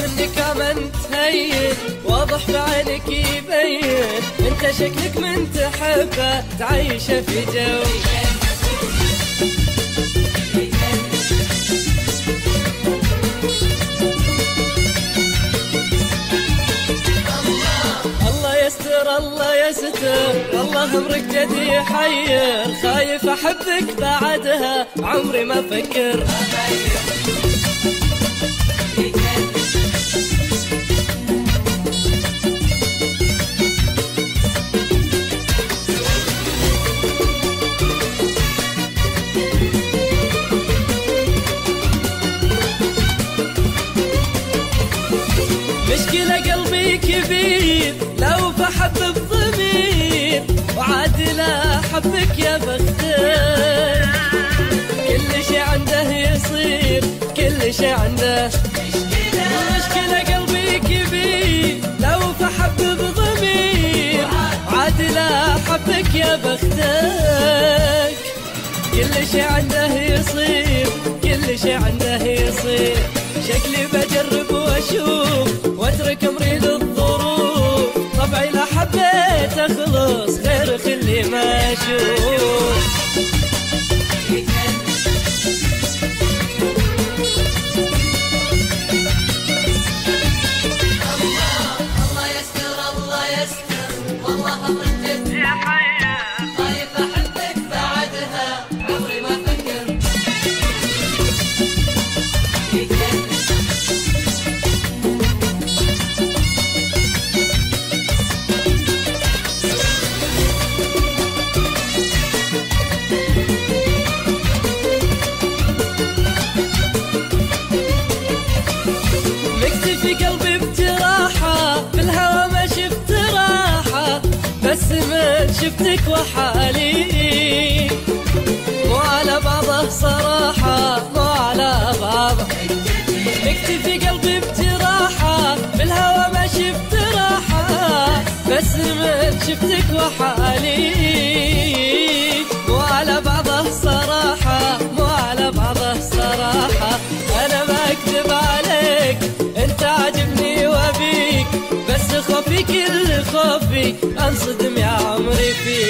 منك من تهين واضح بعينك يبين، انت شكلك من تحبه تعيشه في جو. الله يستر الله يستر، والله امرك جدي يحير، خايف احبك بعدها عمري ما افكر. مشكلة قلبي كبير لو فحب بضمير، وعاد لا أحبك يا بختك، كل شي عنده يصير كل شي عنده. مشكلة قلبي كبير لو فحب بضمير، وعاد لا أحبك يا بختك، كل شي عنده يصير كل شي عنده يصير. شكلي بجرب واشوف واترك امري للظروف، طبعي لا حبيت اخلص غير خلي ما اشوف. الله يستر الله يستر، والله امرك جد يا حيا، خايف احبك بعدها عمري ما افكر. في قلبي بجراحة بالهوى ما شفت راحة، بس من شفتك وحالي مو على بعضه صراحة مو على بعضه. في قلبي بجراحة بالهوى ما شفت راحة، بس من شفتك وحالي مو على بعضه صراحة مو على بعضه صراحة. أنا ما أكذب عليك انت عاجبني وابيك، بس خوفي كل خوفي انصدم يا عمري فيك.